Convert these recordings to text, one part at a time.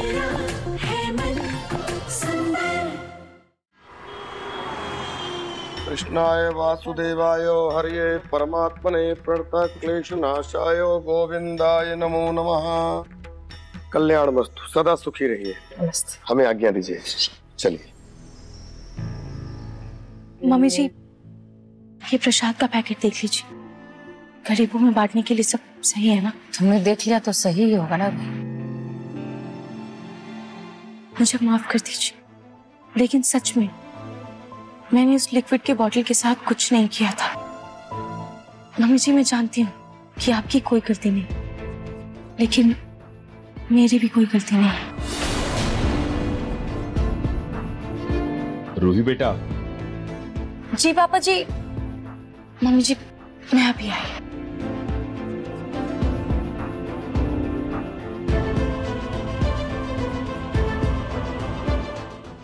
मेरा है मन सुंदर। कृष्णाय वासुदेवाय हरये परमात्मने प्रणतक्लेशनाशाय गोविंदाय नमो नमः। कल्याणमस्तु, सदा सुखी रहिए। हमें आज्ञा दीजिए, चलिए। मम्मी जी, ये प्रसाद का पैकेट देख लीजिए, गरीबों में बांटने के लिए सब सही है ना? तुमने देख लिया तो सही ही होगा ना। मुझे माफ कर दीजिए, लेकिन सच में मैंने उस लिक्विड के बोतल के साथ कुछ नहीं किया था। मम्मी जी, मैं जानती हूँ कि आपकी कोई गलती नहीं, लेकिन मेरी भी कोई गलती नहीं है। रूही बेटा। जी पापा जी। मम्मी जी, मैं अभी आई।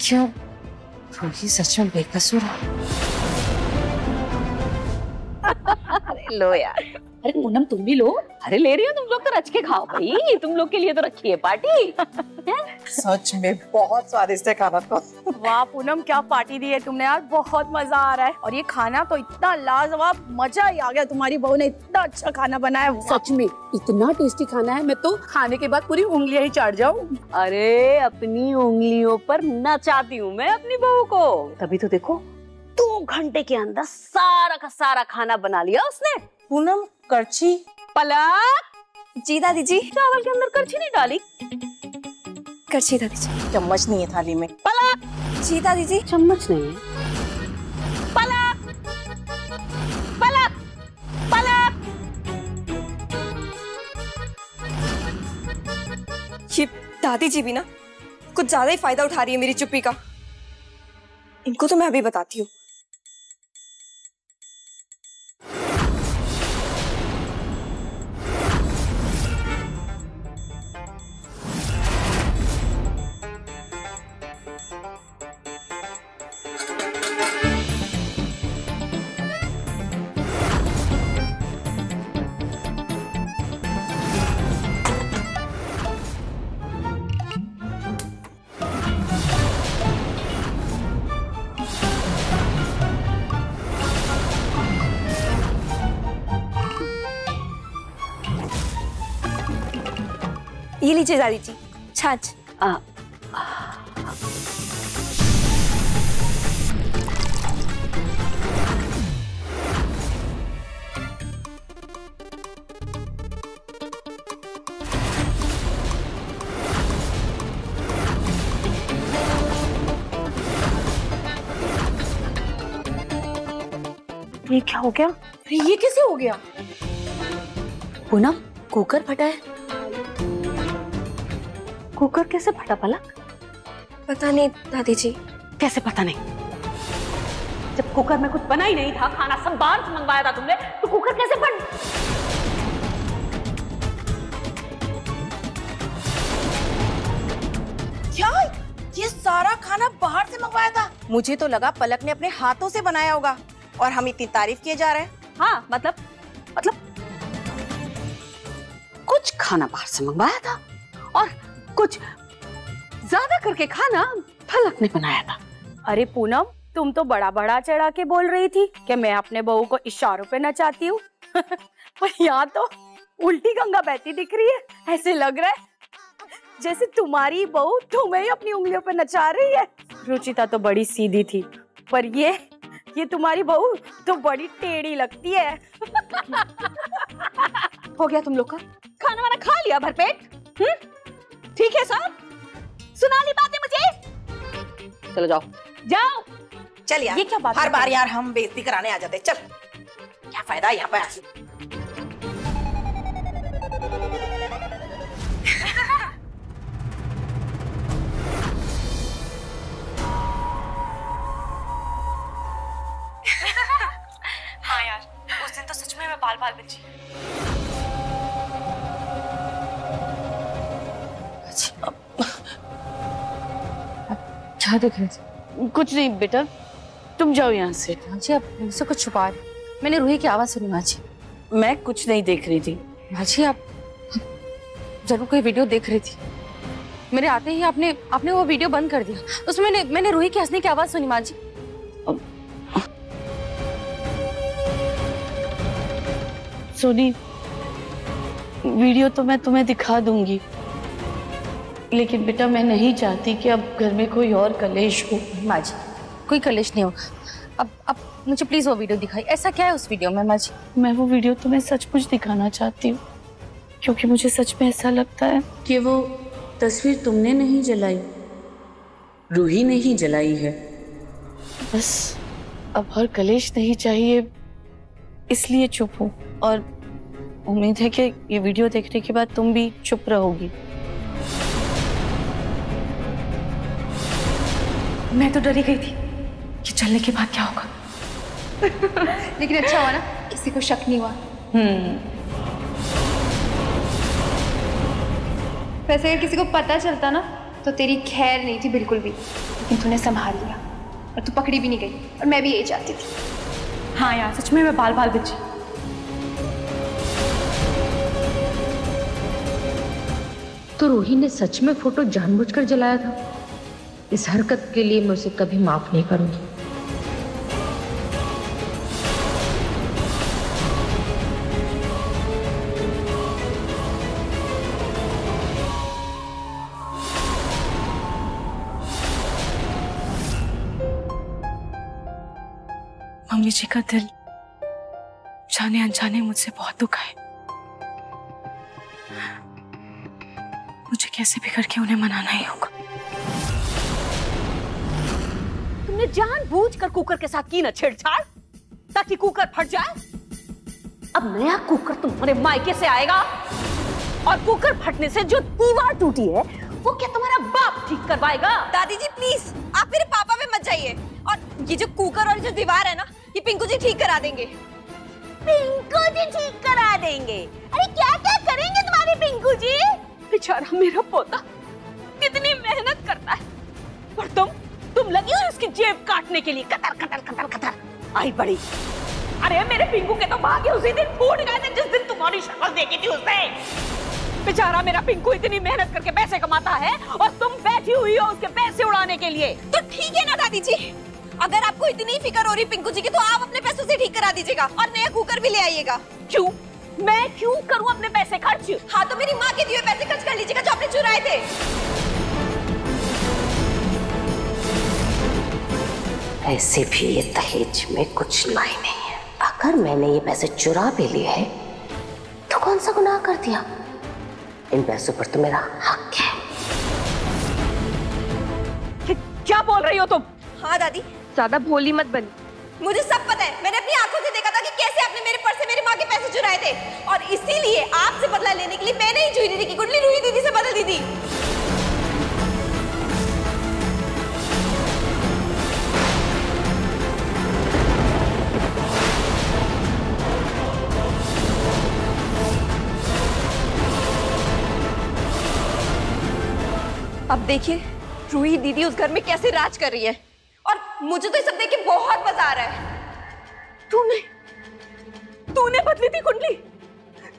क्यों? रूही सच में बेकसूर है? अरे लो यार। अरे पूनम तुम भी लो। अरे ले रही हो तुम लोग तो रच के खाओ भाई। तुम लोग के लिए तो रखी है पार्टी। सच में बहुत स्वादिष्ट है खाना तो। वाह पूनम, क्या पार्टी दी है तुमने यार, बहुत मजा आ रहा है। और ये खाना तो इतना लाजवाब, मजा ही आ गया। तुम्हारी बहू ने इतना अच्छा खाना बनाया। सच में इतना टेस्टी खाना है, मैं तो खाने के बाद पूरी उंगलियां ही चाट जाऊं। अरे अपनी उंगलियों पर नचाती हूँ मैं अपनी बहू को। तभी तो देखो 2 घंटे के अंदर सारा का सारा खाना बना लिया उसने। पूनम करछी। पलक। जी दादी जी। चावल के अंदर करछी नहीं डाली? करछी दादी जी। चम्मच नहीं है थाली में। पलक। जी दादी जी। चम्मच नहीं है। पलक। पलक। पलक। ये दादी जी भी ना कुछ ज्यादा ही फायदा उठा रही है मेरी चुप्पी का। इनको तो मैं अभी बताती हूँ। ये लीजिए दादी जी, छाछ। ये क्या हो गया? ये कैसे हो गया? पूनम, कुकर फटा है। कुकर कैसे फटा पलक? पता नहीं दादी जी। कैसे पता नहीं? जब कुकर में कुछ बना ही नहीं था, खाना सब बाहर से मंगवाया था तुमने, तो कुकर कैसे फट? क्या? ये सारा खाना बाहर से मंगवाया था? मुझे तो लगा पलक ने अपने हाथों से बनाया होगा और हम इतनी तारीफ किए जा रहे हैं। हाँ मतलब कुछ खाना बाहर से मंगवाया था और कुछ ज्यादा करके खाना पलक ने बनाया था। अरे पूनम, तुम तो बड़ा बड़ा चढ़ा के बोल रही थी कि मैं अपने बहू को इशारों पे नचाती हूँ। पर यहाँ तो उल्टी गंगा बहती दिख रही है। ऐसे लग रहा है जैसे तुम्हारी बहू तुम्हें ही अपनी उंगलियों पे नचा रही है। रुचिता तो बड़ी सीधी थी, पर ये तुम्हारी बहू तो बड़ी टेढ़ी लगती है। हो गया तुम लोग का? खाना वाना खा लिया भरपेट? ठीक है साहब, सुना ली बातें मुझे। चलो जाओ जाओ। चल यार, ये क्या बात हर बार यार हम बेइज्जती कराने आ जाते। चल, क्या फायदा यहाँ पे आके। हाँ यार, उस दिन तो सच में मैं बाल बाल बची। क्या देख रहे थे? कुछ नहीं बेटा, तुम जाओ यहाँ से। जी आप मुझसे कुछ छुपा रहे। मैंने रूही की आवाज सुनी माँ जी। मैं कुछ नहीं देख रही थी। माँ जी आप जरूर कोई वीडियो देख रही थी। मेरे आते ही आपने वो वीडियो बंद कर दिया। उसमें मैंने रूही की हंसने की आवाज सुनी माँ जी। सोनी, वीडियो तो मैं तुम्हें दिखा दूंगी, लेकिन बेटा मैं नहीं चाहती कि अब घर में कोई और कलेश हो। माँ जी कोई कलेश नहीं होगा। अब मुझे प्लीज वो वीडियो दिखाई। ऐसा क्या है उस वीडियो में माँ जी? मैं वो वीडियो तुम्हें सचमुच दिखाना चाहती हूँ, क्योंकि मुझे सच में ऐसा लगता है कि वो तस्वीर तुमने नहीं जलाई, रूही ने ही जलाई है। बस अब और कलेश नहीं चाहिए, इसलिए चुप हूँ, और उम्मीद है कि ये वीडियो देखने के बाद तुम भी चुप रहोगी। मैं तो डरी गई थी कि चलने के बाद क्या होगा। लेकिन अच्छा हुआ ना, किसी को शक नहीं हुआ। वैसे अगर किसी को पता चलता ना तो तेरी खैर नहीं थी बिल्कुल भी, लेकिन तूने संभाल लिया और तू पकड़ी भी नहीं गई, और मैं भी यही चाहती थी। हाँ यार, सच में मैं बाल बाल बची। तो रूही ने सच में फोटो जानबूझकर जलाया था। इस हरकत के लिए मैं उसे कभी माफ नहीं करूंगी। मम्मी जी का दिल जाने अनजाने मुझसे बहुत दुखा है। मुझे कैसे भी करके उन्हें मनाना ही होगा। तुमने जानबूझकर कुकर के साथ की ना छेड़छाड़, ताकि कुकर फट जाए। अब नया कुकर तुम्हारे मायके से आएगा, और कुकर फटने से जो दीवार टूटी है वो क्या तुम्हारा बाप ठीक करवाएगा? दादी जी प्लीज आप मेरे पापा पे मत जाइए, और ये जो कुकर और जो दीवार है ना, ये पिंकू जी ठीक करा देंगे। पिंकू जी ठीक करा देंगे? अरे क्या क्या करेंगे तुम्हारे पिंकू जी? बेचारा मेरा पोता कितनी मेहनत करता है, और तुम लगी हो इसकी जेब काटने के लिए। कतर कतर कतर कतर आई बड़ी। अरे मेरे पिंकू के तो भाग्य उसी दिन फूट गए थे जिस दिन तुम्हारी शक्ल देखी थी उसने। बेचारा मेरा पिंकू इतनी मेहनत करके पैसे कमाता है, और तुम बैठी हुई हो उसके पैसे उड़ाने के लिए। तो ठीक है ना दादी जी, अगर आपको इतनी फिक्र हो रही पिंकू जी की, तो आप अपने पैसों से ठीक करा दीजिएगा और नया कुकर भी ले आइएगा। क्यों? मैं क्यों करूं अपने पैसे खर्च? हाँ तो मेरी माँ के दिए पैसे खर्च कर लीजिएगा जो आपने चुराए थे। ऐसे भी ये दहेज में कुछ लाई नहीं है। अगर मैंने ये पैसे चुरा भी लिए हैं तो कौन सा गुनाह कर दिया? इन पैसों पर तो मेरा हक है। क्या बोल रही हो तुम? हाँ दादी, ज्यादा भोली मत बन। मुझे सब पता है, मैंने अपनी आंखों से देखा था कि कैसे आपने मेरे पर्स से मेरी माँ के पैसे चुराए थे, और इसीलिए आपसे बदला लेने के लिए मैंने ही जूही दीदी की कुंडली रूही दीदी से बदल दी थी। अब देखिए रूही दीदी उस घर में कैसे राज कर रही है, और मुझे तो ये सब देख के बहुत मजा आ रहा है। तूने बदली थी कुंडली।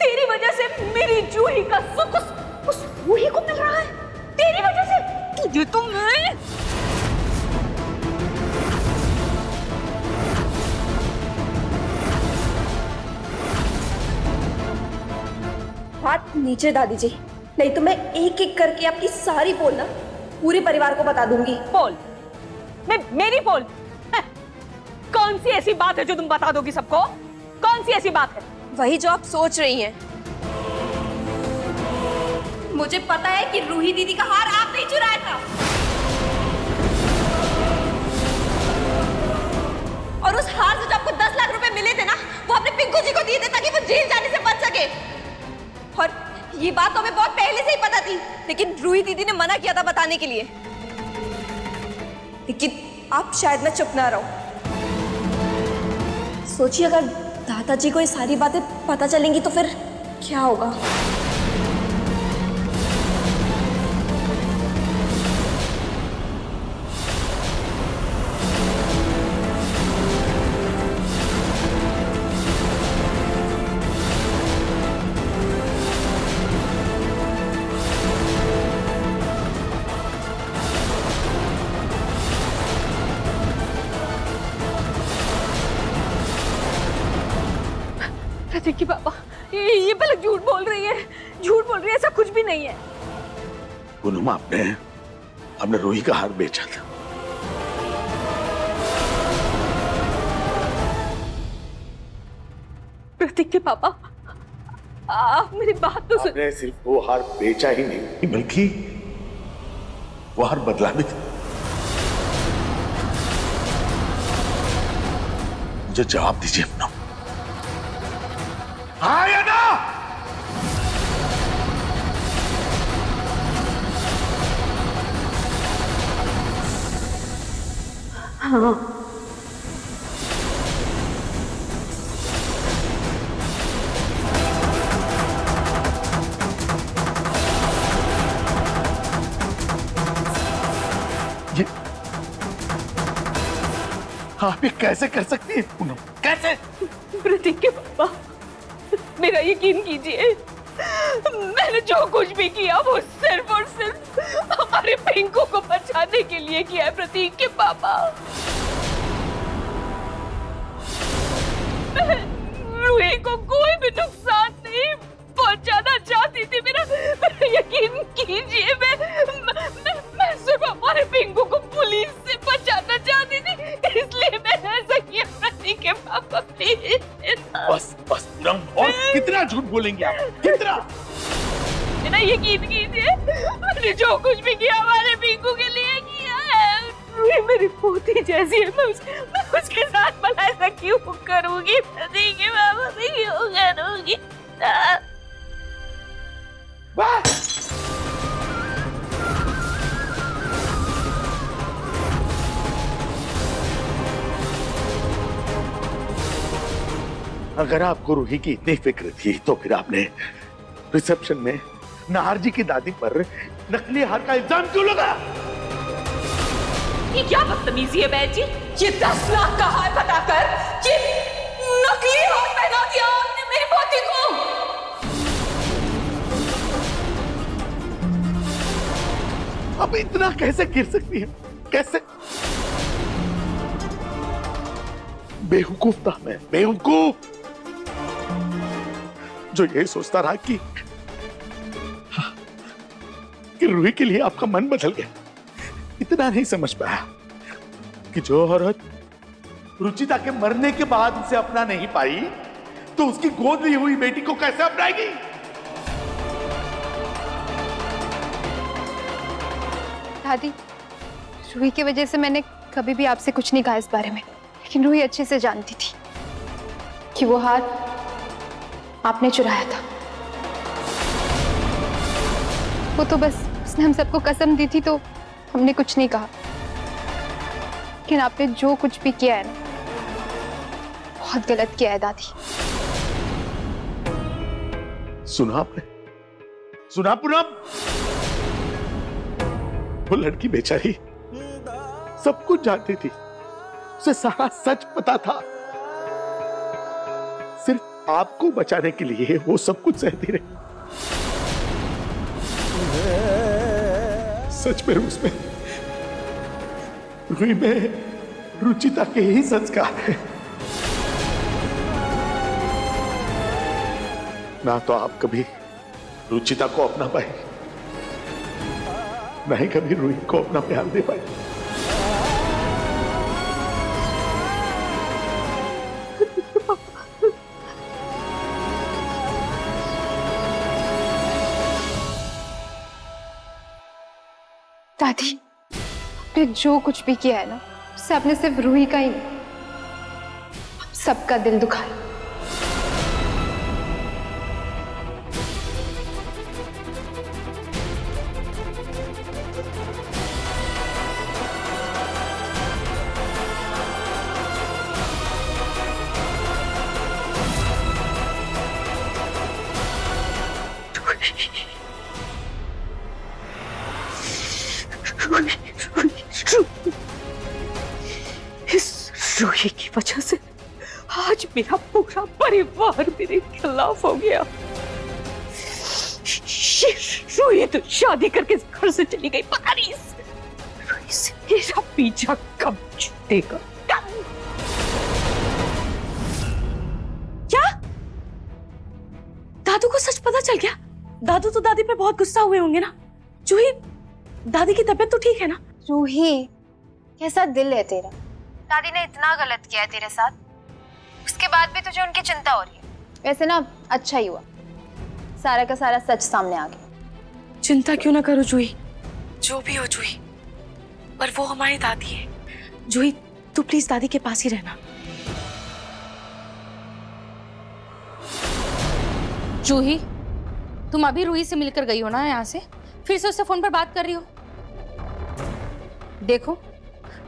तेरी वजह से मेरी जूही का सुख उस रूही को मिल रहा है। तेरी वजह से तुझे तो मैं हाथ नीचे दादी जी, नहीं तो मैं एक एक करके आपकी सारी पोल ना पूरे परिवार को बता दूंगी। पोल? मेरी पोल? कौन सी ऐसी बात है जो तुम बता दोगी सबको? कौन सी ऐसी बात है? वही जो आप सोच रही हैं। मुझे पता है कि रूही दीदी का हार आपने ही चुराया था, और उस हार से जो आपको 10 लाख रुपए मिले थे ना, वो आपने पिंकू जी को दिए थे ताकि वो जेल जाने से बच सके। और ये बात तो हमें बहुत पहले से ही पता थी, लेकिन रूही दीदी ने मना किया था बताने के लिए। लेकिन आप शायद मैं चुप ना रहो। सोचिए अगर दादाजी को ये सारी बातें पता चलेंगी तो फिर क्या होगा? प्रतीक के पापा, ये पलक झूठ बोल रही है, झूठ बोल रही है, ऐसा कुछ भी नहीं है। पूनम, आपने रूही का हार बेचा था। प्रतीक के पापा, आप मेरी बात तो सुन। आपने सिर्फ वो हार बेचा ही नहीं, बल्कि वो हार बदला भी था। मुझे जवाब दीजिए अपना, हाँ या ना? हाँ। आप ये कैसे कर सकती हैं पूनम, कैसे? प्रतीक के पापा, मेरा यकीन कीजिए, मैंने जो कुछ भी किया वो सिर्फ और सिर्फ हमारे पिंकू को बचाने के लिए किया है। प्रतीक के पापा, मैं रूही को कोई भी नुकसान नहीं पहुंचाना चाहती थी। मेरा यकीन कीजिए, मैं सिर्फ हमारे पिंकू को पुलिस से बचाना चाहती थी, इसलिए मैंने ऐसा किया। प्रतीक के पापा प्लीज। बस पूनम, और कितना झूठ बोलेंगे आप, कितना? मेरा यकीन कीजिए, मैंने जो कुछ भी किया हमारे पिंकू के लिए किया है। रूही मेरी पोती जैसी है, मैं उसके साथ भला ऐसा क्यों करूंगी? प्रतीक के पापा, मैं क्यों करूंगी? अगर आपको रूही की इतनी फिक्र थी तो फिर आपने रिसेप्शन में नाहर जी की दादी पर नकली हार का इल्जाम क्यों लगाया? ये क्या बदतमीजी है बहन जी? ये 10 लाख का हार बताकर ये नकली हार पहना दिया आपने मेरी पोती को। अब इतना कैसे गिर सकती है, कैसे? बेवकूफ था मैं, बेवकूफ, जो ये सोचता रहा कि रूही के लिए आपका मन बदल गया। इतना नहीं समझ पाया कि जो औरत रुचिता के मरने के बाद उसे अपना नहीं पाई तो उसकी गोद ली हुई बेटी को कैसे अपनाएगी? दादी, रूही की वजह से मैंने कभी भी आपसे कुछ नहीं कहा इस बारे में, लेकिन रूही अच्छे से जानती थी कि वो हार आपने चुराया था। वो तो बस उसने हम सबको कसम दी थी तो हमने कुछ नहीं कहा, लेकिन आपने जो कुछ भी किया है ना, बहुत गलत किया है दादी। सुना आपने? सुना पूनम? वो लड़की बेचारी सब कुछ जानती थी, उसे सारा सच पता था, सिर्फ आपको बचाने के लिए वो सब कुछ सहती रही। सच में उसमें रूही में रुचिता के ही संस्कार है। ना तो आप कभी रुचिता को अपना पाए, ना ही कभी रूही को अपना प्यार दे पाए। दादी, आपने जो कुछ भी किया है ना, उससे आपने सिर्फ रूही का ही नहीं, सबका दिल दुखाया। इस रूही की वजह से आज मेरा पूरा परिवार मेरे खिलाफ हो गया। रूही तो शादी करके घर से चली गई, पता नहीं रूही से मेरा पीछा कब छूटेगा? क्या पता चल गया? दादू तो दादी पे बहुत गुस्सा हुए होंगे ना। जूही, दादी की तबीयत तो ठीक है ना? रूही, कैसा दिल है तेरा। दादी ने इतना गलत किया है तेरे साथ, उसके बाद भी तुझे उनकी चिंता हो रही है। वैसे ना अच्छा ही हुआ, सारा का सारा सच सामने आ गया। चिंता क्यों ना करो जूही, जो भी हो जूही, पर वो हमारी दादी है। जूही, तू प्लीज दादी के पास ही रहना। जूही, तुम अभी रूही से मिलकर गई हो ना यहाँ से, फिर से उससे फोन पर बात कर रही हो? देखो,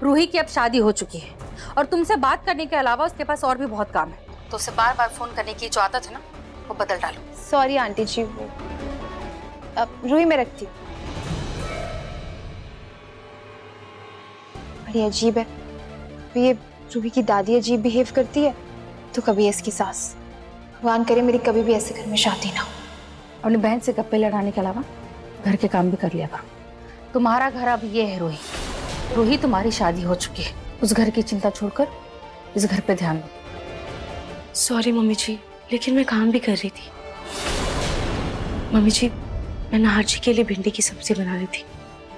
रूही की अब शादी हो चुकी है और तुमसे बात करने के अलावा उसके पास और भी बहुत काम है, तो उसे बार बार फोन करने की जो आदत है ना, वो बदल डालो। सॉरी आंटी जी, वो अब रूही मैं रखती हूँ। बड़ी अजीब है, कभी ये रूही की दादी अजीब बिहेव करती है तो कभी इसकी सास। भगवान करे मेरी कभी भी ऐसे घर में शादी ना हो। अपनी बहन से गप्पे लड़ाने के अलावा घर के काम भी कर लिया करो। तुम्हारा घर अब ये है रूही। रूही, तुम्हारी शादी हो चुकी है, उस घर की चिंता छोड़कर इस घर पे ध्यान दो। सॉरी मम्मी जी, लेकिन मैं काम भी कर रही थी। मम्मी जी, मैं नाहर जी के लिए भिंडी की सब्जी बना रही थी,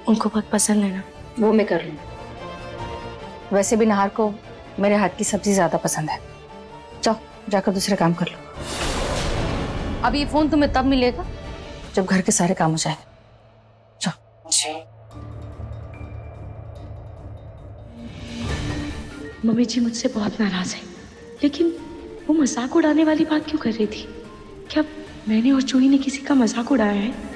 उनको बहुत पसंद है ना। वो मैं कर लूँ। वैसे भी नाहर को मेरे हाथ की सब्जी ज्यादा पसंद है। जाओ, जाकर दूसरे काम कर लो। अब ये फोन तुम्हें तब मिलेगा जब घर के सारे काम हो जाएंगे। जाओ। मम्मी जी मुझसे बहुत नाराज है, लेकिन वो मजाक उड़ाने वाली बात क्यों कर रही थी? क्या मैंने और जूही ने किसी का मजाक उड़ाया है?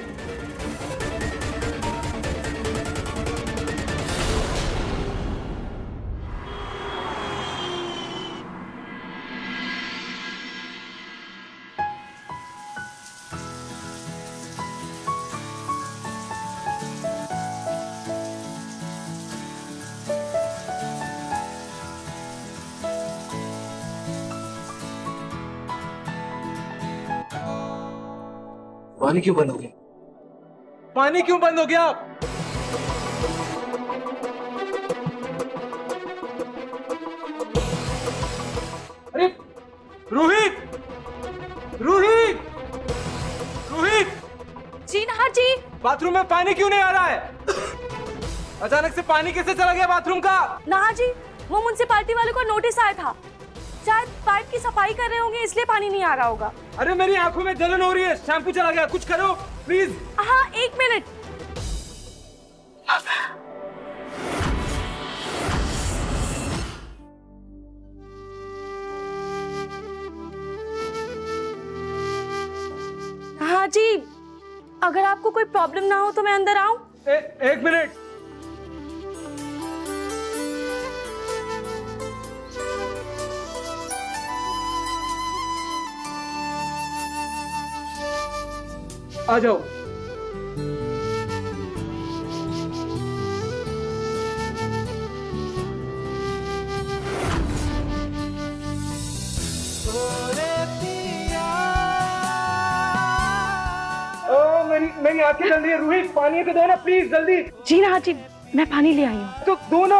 पानी क्यों बंद हो गया? पानी क्यों बंद हो गया? अरे रोहित, रोहित, रोहित! जी नाहर जी, बाथरूम में पानी क्यों नहीं आ रहा है? अचानक से पानी कैसे चला गया बाथरूम का? नाहर जी, वो म्युनिसिपैलिटी वालों का नोटिस आया था, शायद पाइप की सफाई कर रहे होंगे इसलिए पानी नहीं आ रहा होगा। अरे मेरी आंखों में जलन हो रही है, शैम्पू चला गया, कुछ करो प्लीज। हाँ, 1 मिनट। हाँ जी, अगर आपको कोई प्रॉब्लम ना हो तो मैं अंदर आऊं? 1 मिनट। आ जाओ। मेरी आंखें जल रही है। रोहित, पानी तो दो ना प्लीज, जल्दी। जी नाहर जी, मैं पानी ले आई हूँ। तो दो ना।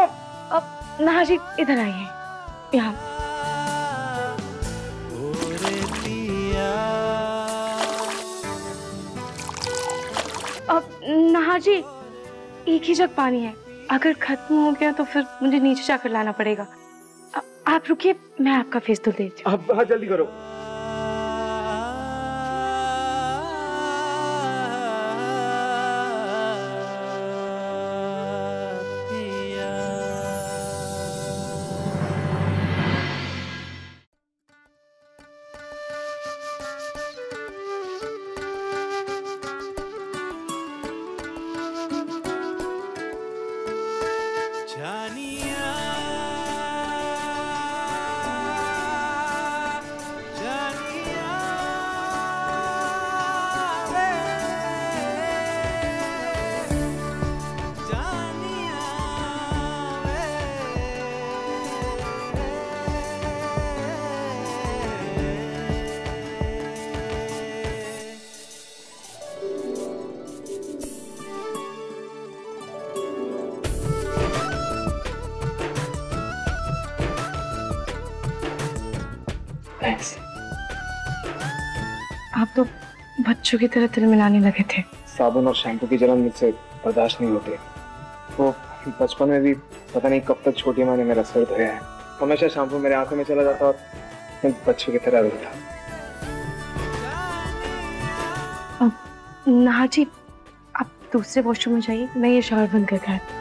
अब नाहर जी इधर आइए, यहाँ। अब नाहर जी, एक ही जग पानी है, अगर खत्म हो गया तो फिर मुझे नीचे जाकर लाना पड़ेगा। आप रुकिए, मैं आपका फेस धुल देती हूँ। हाँ, जल्दी करो। आप तो बच्चों की तरह तिल मिलाने लगे थे। साबुन और शैम्पू की जलन मुझसे बर्दाश्त नहीं होती। वो बचपन में भी पता नहीं कब तक छोटी माँ ने मेरा सर धोया है। हमेशा शैम्पू मेरे आंखों में चला जाता और मैं बच्चों की तरह रोता। नाहा जी, आप दूसरे वॉशरूम में जाइए, मैं ये शावर बंद करके आती हूँ।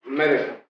मैं देखता हूँ।